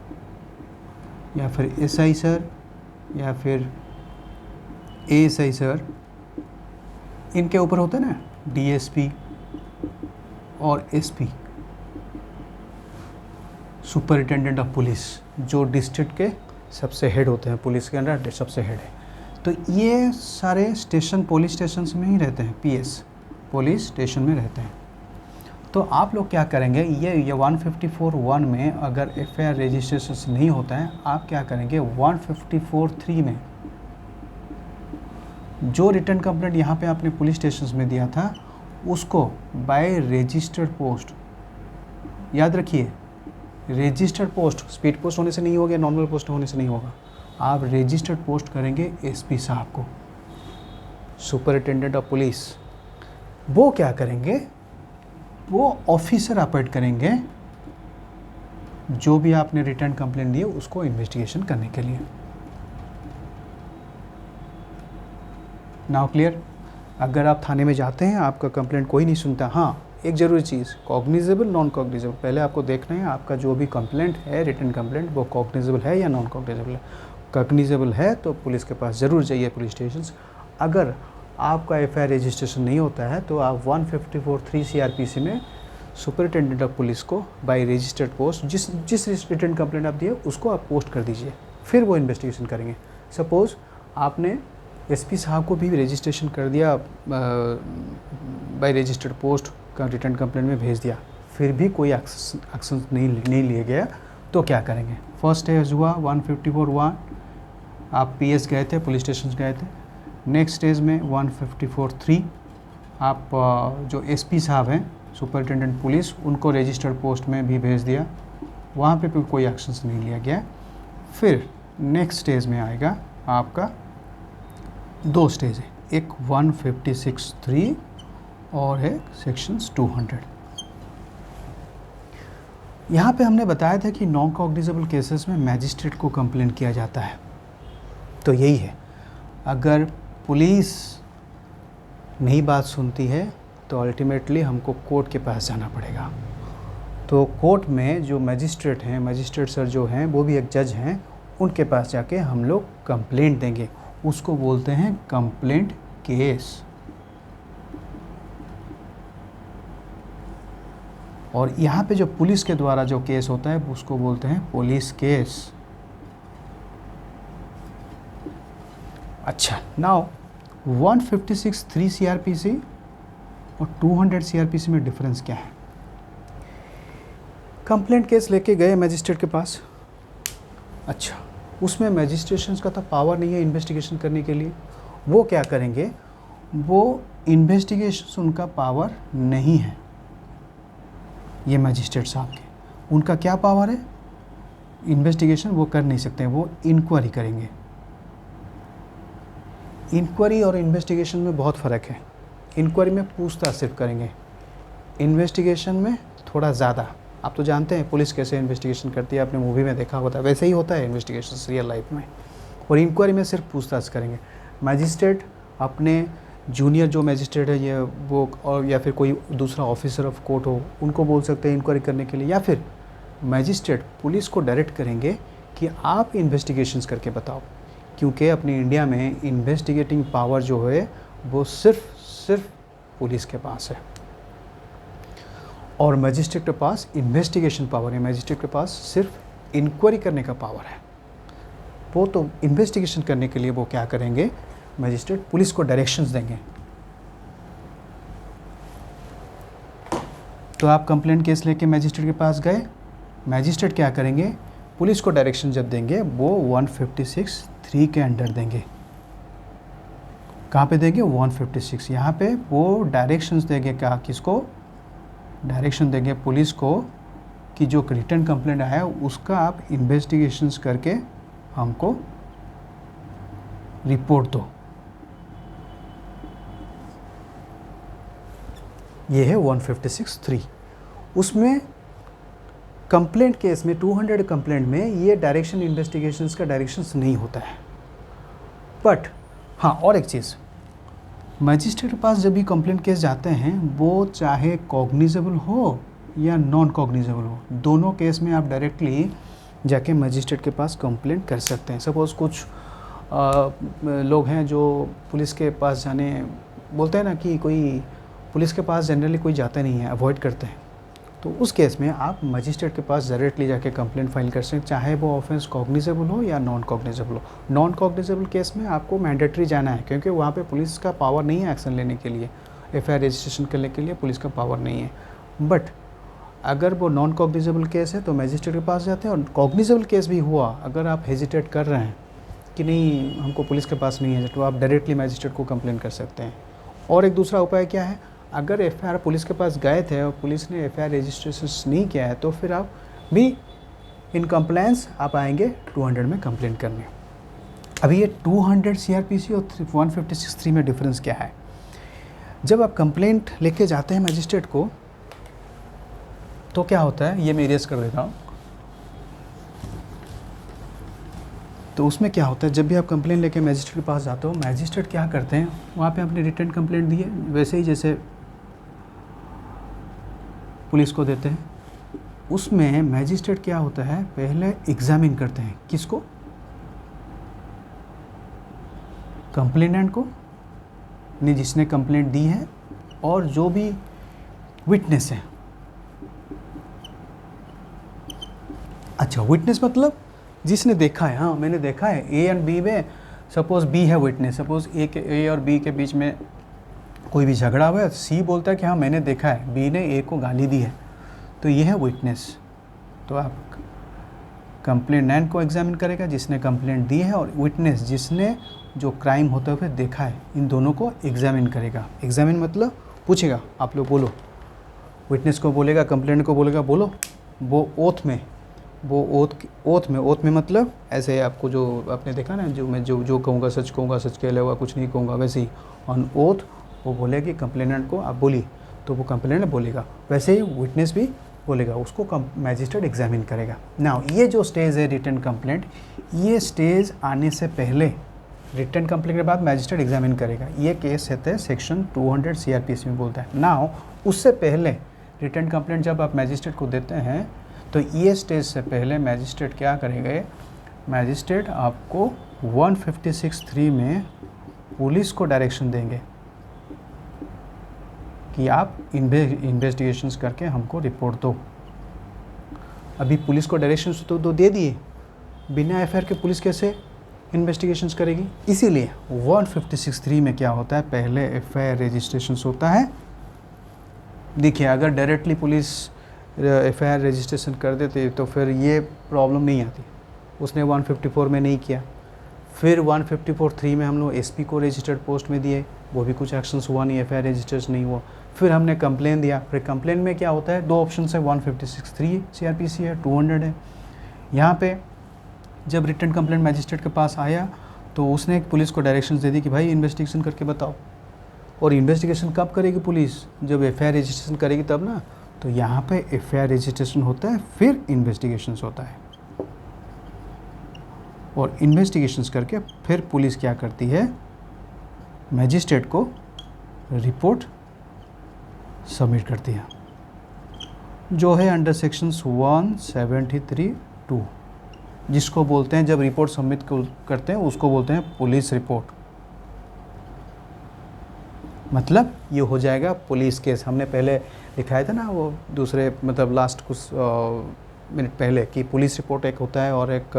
या फिर एसआई सर या फिर एएसआई सर, इनके ऊपर होता है ना डीएसपी और एसपी, सुपरिटेंडेंट ऑफ पुलिस, जो डिस्ट्रिक्ट के सबसे हेड होते हैं, पुलिस के अंडर सबसे हेड है, तो ये सारे स्टेशन पुलिस स्टेशन में ही रहते हैं, पीएस पुलिस स्टेशन में रहते हैं। तो आप लोग क्या करेंगे, ये 154(1) में अगर एफआईआर रजिस्ट्रेशन नहीं होता है, आप क्या करेंगे 154(3) में जो रिटर्न कंप्लेंट यहाँ पे आपने पुलिस स्टेशन में दिया था उसको बाय रजिस्टर्ड पोस्ट, याद रखिए रजिस्टर्ड पोस्ट, स्पीड पोस्ट होने से नहीं होगा, नॉर्मल पोस्ट होने से नहीं होगा, आप रजिस्टर्ड पोस्ट करेंगे एसपी साहब को, सुपरिटेंडेंट ऑफ पुलिस। वो क्या करेंगे, वो ऑफिसर अपॉइंट करेंगे जो भी आपने रिटर्न कंप्लेंट दिए उसको इन्वेस्टिगेशन करने के लिए। Now clear. अगर आप थाने में जाते हैं, आपका कंप्लेंट कोई नहीं सुनता, हाँ एक ज़रूरी चीज़, कॉग्निजेबल नॉन कॉग्निजेबल, पहले आपको देखना है आपका जो भी कंप्लेंट है रिटर्न कंप्लेंट वो कॉग्निजेबल है या नॉन कॉग्निजेबल है। कॉग्निजेबल है तो पुलिस के पास ज़रूर जाइए, पुलिस स्टेशन। अगर आपका एफआईआर रजिस्ट्रेशन नहीं होता है तो आप 154(3) CRPC में सुपरिटेंडेंट ऑफ पुलिस को बाय रजिस्टर्ड पोस्ट, जिस रिटर्न कंप्लेंट आप दिए उसको आप पोस्ट कर दीजिए, फिर वो इन्वेस्टिगेशन करेंगे। सपोज़ आपने एसपी साहब को भी रजिस्ट्रेशन कर दिया, बाय रजिस्टर्ड पोस्ट का रिटर्न कंप्लेंट में भेज दिया, फिर भी कोई एक्शन नहीं लिया गया, तो क्या करेंगे। फर्स्ट स्टेज हुआ 154(1), आप पीएस गए थे, पुलिस स्टेशन गए थे। नेक्स्ट स्टेज में 154(3), आप जो एसपी साहब हैं सुपरिटेंडेंट पुलिस, उनको रजिस्टर्ड पोस्ट में भी भेज दिया, वहाँ पे भी कोई एक्शन नहीं लिया गया। फिर नेक्स्ट स्टेज में आएगा आपका, दो स्टेज है, एक 156(3) और है सेक्शंस 200। यहाँ पे हमने बताया था कि नॉन कॉग्निजेबल केसेस में मैजिस्ट्रेट को कंप्लेंट किया जाता है, तो यही है, अगर पुलिस नहीं बात सुनती है तो अल्टीमेटली हमको कोर्ट के पास जाना पड़ेगा। तो कोर्ट में जो मैजिस्ट्रेट हैं, मैजिस्ट्रेट सर जो हैं वो भी एक जज हैं, उनके पास जाके हम लोग कंप्लेंट देंगे, उसको बोलते हैं कंप्लेंट केस। और यहाँ पे जो पुलिस के द्वारा जो केस होता है उसको बोलते हैं पुलिस केस। अच्छा, नाउ 156(3) CRPC और 200 CRPC में डिफरेंस क्या है। कंप्लेंट केस लेके गए मैजिस्ट्रेट के पास, अच्छा उसमें मैजिस्ट्रेशन का तो पावर नहीं है इन्वेस्टिगेशन करने के लिए, वो क्या करेंगे, वो इन्वेस्टिगेशन उनका पावर नहीं है। ये मजिस्ट्रेट साहब के, उनका क्या पावर है? इन्वेस्टिगेशन वो कर नहीं सकते, वो इंक्वायरी करेंगे। इंक्वायरी और इन्वेस्टिगेशन में बहुत फ़र्क है। इंक्वायरी में पूछताछ सिर्फ करेंगे, इन्वेस्टिगेशन में थोड़ा ज़्यादा। आप तो जानते हैं पुलिस कैसे इन्वेस्टिगेशन करती है, आपने मूवी में देखा होता है, वैसे ही होता है इन्वेस्टिगेशन रियल लाइफ में। और इंक्वायरी में सिर्फ पूछताछ करेंगे। मैजिस्ट्रेट अपने जूनियर जो मैजिस्ट्रेट है ये वो, और या फिर कोई दूसरा ऑफिसर ऑफ कोर्ट हो, उनको बोल सकते हैं इंक्वायरी करने के लिए, या फिर मैजिस्ट्रेट पुलिस को डायरेक्ट करेंगे कि आप इन्वेस्टिगेशंस करके बताओ। क्योंकि अपनी इंडिया में इन्वेस्टिगेटिंग पावर जो है वो सिर्फ पुलिस के पास है, और मैजिस्ट्रेट के पास इन्वेस्टिगेशन पावर है। मैजिस्ट्रेट के पास सिर्फ इंक्वायरी करने का पावर है। वो तो इन्वेस्टिगेशन करने के लिए वो क्या करेंगे, मैजिस्ट्रेट पुलिस को डायरेक्शंस देंगे। तो आप कंप्लेंट केस लेके मैजिस्ट्रेट के पास गए, मैजिस्ट्रेट क्या करेंगे, पुलिस को डायरेक्शन जब देंगे वो 156(3) के अंडर देंगे। कहाँ पे देंगे? 156। यहाँ पे वो डायरेक्शंस देंगे, क्या, किसको? डायरेक्शन देंगे पुलिस को कि जो रिटर्न कंप्लेंट आया है उसका आप इन्वेस्टिगेशंस करके हमको रिपोर्ट दो। ये है 156(3). उसमें कंप्लेंट केस में 200 कंप्लेंट में ये डायरेक्शन इन्वेस्टिगेशंस का डायरेक्शंस नहीं होता है। बट हाँ, और एक चीज़, मैजिस्ट्रेट के पास जब भी कंप्लेंट केस जाते हैं वो चाहे कॉग्निजेबल हो या नॉन कॉग्निजेबल हो, दोनों केस में आप डायरेक्टली जाके मैजिस्ट्रेट के पास कंप्लेंट कर सकते हैं। सपोज़ कुछ लोग हैं जो पुलिस के पास जाने बोलते हैं ना कि कोई पुलिस के पास जनरली कोई जाता नहीं है, अवॉइड करते हैं, तो उस केस में आप मजिस्ट्रेट के पास डायरेक्टली जाके कंप्लेंट फाइल कर सकते हैं, चाहे वो ऑफेंस कॉग्निजेबल हो या नॉन कॉग्निजेबल हो। नॉन कॉग्निजेबल केस में आपको मैंडेटरी जाना है, क्योंकि वहाँ पे पुलिस का पावर नहीं है एक्शन लेने के लिए, एफआईआर रजिस्ट्रेशन करने के लिए पुलिस का पावर नहीं है। बट अगर वो नॉन कॉग्निजेबल केस है तो मैजिस्ट्रेट के पास जाते हैं, और कॉग्निजेबल केस भी हुआ, अगर आप हेजिटेट कर रहे हैं कि नहीं हमको पुलिस के पास नहीं है, तो आप डायरेक्टली मैजिस्ट्रेट को कंप्लेंट कर सकते हैं। और एक दूसरा उपाय क्या है, अगर एफआईआर पुलिस के पास गए थे और पुलिस ने एफआईआर रजिस्ट्रेशन नहीं किया है तो फिर आप भी इन कंप्लेंट्स आप आएंगे 200 में कंप्लेंट करने। अभी ये 200 सीआरपीसी और 156(3) में डिफरेंस क्या है? जब आप कंप्लेंट लेके जाते हैं मैजिस्ट्रेट को तो क्या होता है, ये मैं इरेज कर देता हूँ। तो उसमें क्या होता है, जब भी आप कंप्लेंट लेके मैजिस्ट्रेट के पास जाते हो, मैजिस्ट्रेट क्या करते हैं, वहाँ पे आपने रिटर्न कंप्लेंट दी है वैसे ही जैसे पुलिस को देते हैं, उसमें मैजिस्ट्रेट क्या होता है, पहले एग्जामिन करते हैं, किसको? कंप्लेनेंट को, ने जिसने कंप्लेंट दी है, और जो भी विटनेस है। अच्छा, विटनेस मतलब जिसने देखा है, हाँ मैंने देखा है ए एंड बी में, सपोज़ बी है विटनेस, सपोज़ ए और बी के बीच में कोई भी झगड़ा हुआ है, सी बोलता है कि हाँ मैंने देखा है बी ने ए को गाली दी है, तो ये है विटनेस। तो आप कंप्लेनेंट को एग्जामिन करेगा जिसने कंप्लेंट दी है, और विटनेस जिसने जो क्राइम होते हुए देखा है, इन दोनों को एग्जामिन करेगा। एग्जामिन मतलब पूछेगा, आप लोग बोलो, विटनेस को बोलेगा, कंप्लेंट को बोलेगा बोलो, वो ओथ में, वो ओथ में मतलब ऐसे आपको जो आपने देखा ना, जो मैं जो कहूँगा सच कहूँगा, सच कह लेगा, कुछ नहीं कहूँगा, वैसे ही ऑन ओथ वो बोलेगा कि कंप्लेनेंट को आप बोलिए, तो वो कंप्लेनेंट बोलेगा, वैसे ही विटनेस भी बोलेगा, उसको मैजिस्ट्रेट एग्जामिन करेगा। नाउ ये जो स्टेज है रिटर्न कंप्लेंट, ये स्टेज आने से पहले, रिटर्न कंप्लेंट के बाद मैजिस्ट्रेट एग्जामिन करेगा, ये केस है सेक्शन 200 सीआरपीसी में बोलता है। नाउ उससे पहले रिटर्न कंप्लेंट जब आप मैजिस्ट्रेट को देते हैं तो ये स्टेज से पहले मैजिस्ट्रेट क्या करेंगे, मैजिस्ट्रेट आपको 156(3) में पुलिस को डायरेक्शन देंगे कि आप इन्वेस्टिगेशंस करके हमको रिपोर्ट दो। अभी पुलिस को डायरेक्शंस तो दे दिए, बिना एफआईआर के पुलिस कैसे इन्वेस्टिगेशंस करेगी? इसीलिए 156(3) में क्या होता है, पहले एफआईआर रजिस्ट्रेशन होता है। देखिए, अगर डायरेक्टली पुलिस एफआईआर रजिस्ट्रेशन कर देते तो फिर ये प्रॉब्लम नहीं आती। उसने 154 में नहीं किया, फिर 154(3) में हम लोग एसपी को रजिस्टर्ड पोस्ट में दिए, वो भी कुछ एक्शंस हुआ नहीं, एफआईआर रजिस्टर्स नहीं हुआ। फिर हमने कंप्लेन दिया, फिर कंप्लेन में क्या होता है, 2 ऑप्शन है, 156(3) CRPC है, 200 है। यहाँ पे जब रिटर्न कंप्लेंट मैजिस्ट्रेट के पास आया तो उसने पुलिस को डायरेक्शंस दे दी कि भाई इन्वेस्टिगेशन करके बताओ। और इन्वेस्टिगेशन कब करेगी पुलिस, जब एफआईआर रजिस्ट्रेशन करेगी तब ना। तो यहाँ पे एफआईआर रजिस्ट्रेशन होता है, फिर इन्वेस्टिगेशंस होता है, और इन्वेस्टिगेशंस करके फिर पुलिस क्या करती है, मैजिस्ट्रेट को रिपोर्ट सबमिट करती है, जो है अंडर सेक्शंस 173(2), जिसको बोलते हैं, जब रिपोर्ट सबमिट करते हैं उसको बोलते हैं पुलिस रिपोर्ट। मतलब ये हो जाएगा पुलिस केस। हमने पहले दिखाया था ना वो दूसरे, मतलब लास्ट कुछ मिनट पहले, कि पुलिस रिपोर्ट एक होता है और एक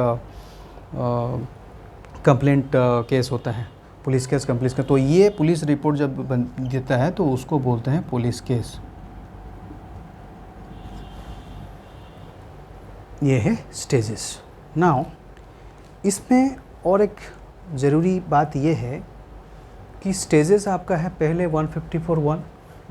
कंप्लेंट केस होता है, पुलिस केस कंप्लेंट केस। तो ये पुलिस रिपोर्ट जब देता है तो उसको बोलते हैं पुलिस केस। ये है स्टेजेस। नाउ इसमें और एक ज़रूरी बात ये है कि स्टेजेस आपका है, पहले 154(1)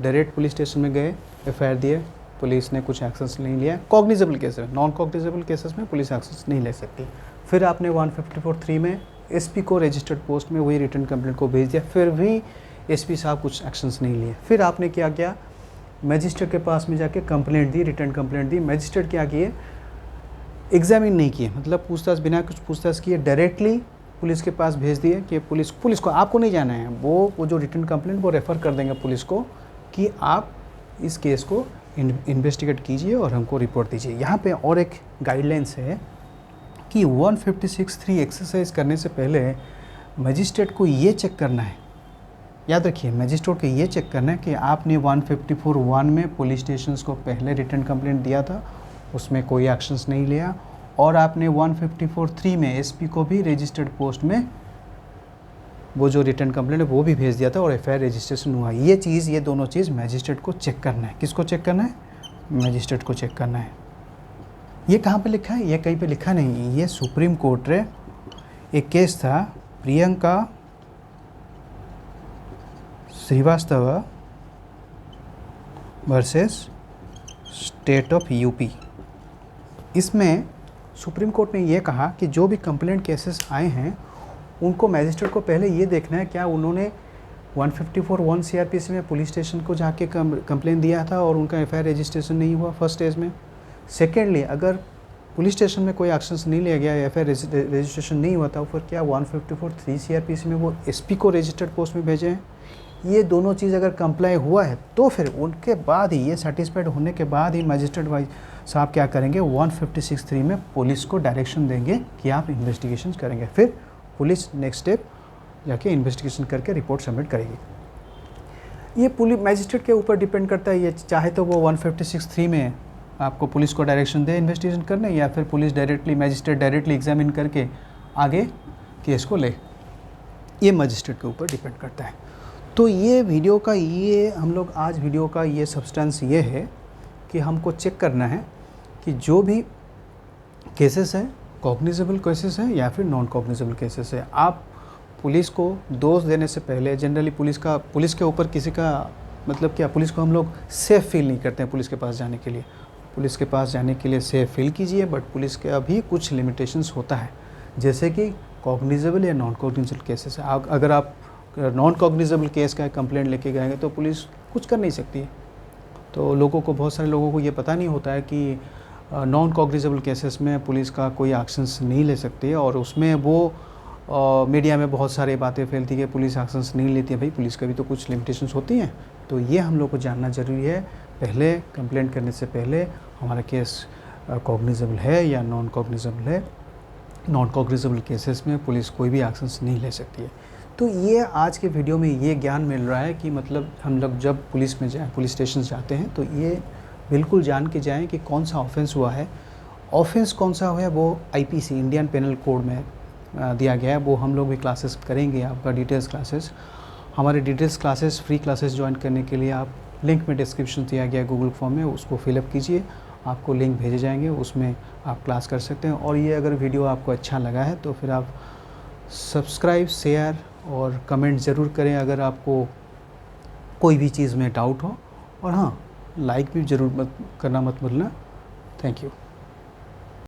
डायरेक्ट पुलिस स्टेशन में गए, एफआईआर दिए, पुलिस ने कुछ एक्शंस नहीं लिया। कॉग्निजेबल केस है, नॉन कॉग्निजेबल केसेस में पुलिस एक्शंस नहीं ले सकती। फिर आपने 154(3) में एसपी को रजिस्टर्ड पोस्ट में वही रिटर्न कंप्लेंट को भेज दिया, फिर भी एसपी साहब कुछ एक्शंस नहीं लिए। फिर आपने क्या किया, मजिस्ट्रेट के पास में जाके कंप्लेंट दी, रिटर्न कंप्लेंट दी। मजिस्ट्रेट क्या किए, एग्जामिन नहीं किए, मतलब पूछताछ, बिना कुछ पूछताछ किए डायरेक्टली पुलिस के पास भेज दिए कि पुलिस को आपको नहीं जाना है, वो जो रिटर्न कंप्लेंट वो रेफ़र कर देंगे पुलिस को कि आप इस केस को इन्वेस्टिगेट कीजिए और हमको रिपोर्ट दीजिए। यहाँ पे और एक गाइडलाइंस है कि 156(3) एक्सरसाइज करने से पहले मजिस्ट्रेट को ये चेक करना है, याद रखिए, मजिस्ट्रेट को ये चेक करना है कि आपने 154(1) में पुलिस स्टेशन को पहले रिटर्न कंप्लेंट दिया था, उसमें कोई एक्शंस नहीं लिया, और आपने 154(3) में एसपी को भी रजिस्टर्ड पोस्ट में वो जो रिटर्न कंप्लेंट है वो भी भेज दिया था और एफआईआर रजिस्ट्रेशन हुआ। ये चीज़, ये दोनों चीज़ मैजिस्ट्रेट को चेक करना है। किसको चेक करना है, मैजिस्ट्रेट को चेक करना है। ये कहाँ पे लिखा है, ये कहीं पे लिखा नहीं है, ये सुप्रीम कोर्ट रे एक केस था, Priyanka Srivastava versus state of UP. इसमें सुप्रीम कोर्ट ने ये कहा कि जो भी कंप्लेंट केसेस आए हैं उनको मैजिस्ट्रेट को पहले ये देखना है क्या उन्होंने 154(1) CRPC में पुलिस स्टेशन को जाके कंप्लेंट दिया था और उनका एफआईआर रजिस्ट्रेशन नहीं हुआ फर्स्ट स्टेज में। सेकेंडली, अगर पुलिस स्टेशन में कोई एक्शंस नहीं लिया गया, एफआईआर रजिस्ट्रेशन नहीं हुआ था, फिर क्या 154(3) CRPC में वो एसपी को रजिस्टर्ड पोस्ट में भेजे हैं। ये दोनों चीज़ अगर कंप्लाई हुआ है तो फिर उनके बाद ही, ये सेटिस्फाइड होने के बाद ही मजिस्ट्रेट वाइज साहब क्या करेंगे, 156(3) में पुलिस को डायरेक्शन देंगे कि आप इन्वेस्टिगेशन करेंगे। फिर पुलिस नेक्स्ट स्टेप जाके इन्वेस्टिगेशन करके रिपोर्ट सबमिट करेगी। ये पुलिस मैजिस्ट्रेट के ऊपर डिपेंड करता है, ये चाहे तो वो 156(3) में आपको पुलिस को डायरेक्शन दे इन्वेस्टिगेशन करने, या फिर police directly, magistrate directly examine करके आगे केस को ले, ये मैजिस्ट्रेट के ऊपर डिपेंड करता है। तो ये वीडियो का, ये हम लोग आज वीडियो का ये सब्सटेंस ये है कि हमको चेक करना है कि जो भी केसेस हैं, कॉग्निजेबल केसेस हैं या फिर नॉन कॉग्निजेबल केसेस है। आप पुलिस को दोष देने से पहले, जनरली पुलिस के ऊपर किसी का मतलब क्या, पुलिस को हम लोग सेफ़ फील नहीं करते हैं पुलिस के पास जाने के लिए। पुलिस के पास जाने के लिए सेफ़ फील कीजिए, बट पुलिस के अभी कुछ लिमिटेशंस होता है, जैसे कि कॉग्निजेबल या नॉन कॉग्निजेबल केसेस है। अगर आप नॉन कॉग्निजेबल केस का कंप्लेंट लेके गएंगे तो पुलिस कुछ कर नहीं सकती है। तो लोगों को, बहुत सारे लोगों को ये पता नहीं होता है कि नॉन कॉग्निजेबल केसेस में पुलिस का कोई एक्शंस नहीं ले सकती है, और उसमें वो मीडिया में बहुत सारी बातें फैलती है, पुलिस एक्शंस नहीं लेती है। भाई पुलिस का भी तो कुछ लिमिटेशंस होती हैं, तो ये हम लोग को जानना ज़रूरी है। पहले कंप्लेंट करने से पहले हमारा केस कॉग्निजेबल है या नॉन कॉग्निजेबल है। नॉन कॉग्निजेबल केसेस में पुलिस कोई भी एक्शंस नहीं ले सकती है। तो ये आज के वीडियो में ये ज्ञान मिल रहा है कि मतलब हम लोग जब पुलिस में जाएँ, पुलिस स्टेशन जाते हैं, तो ये बिल्कुल जान के जाएं कि कौन सा ऑफेंस हुआ है। ऑफेंस कौन सा हुआ है वो IPC, इंडियन पेनल कोड में दिया गया है। वो हम लोग भी क्लासेस करेंगे, आपका डिटेल्स क्लासेस। हमारे details classes, free classes join करने के लिए आप लिंक में डिस्क्रिप्शन दिया गया है गूगल फॉर्म में, उसको फिलअप कीजिए, आपको लिंक भेजे जाएंगे, उसमें आप क्लास कर सकते हैं। और ये अगर वीडियो आपको अच्छा लगा है तो फिर आप सब्सक्राइब, शेयर और कमेंट ज़रूर करें अगर आपको कोई भी चीज़ में डाउट हो, और हाँ, लाइक भी ज़रूर करना मत भूलना। Thank you.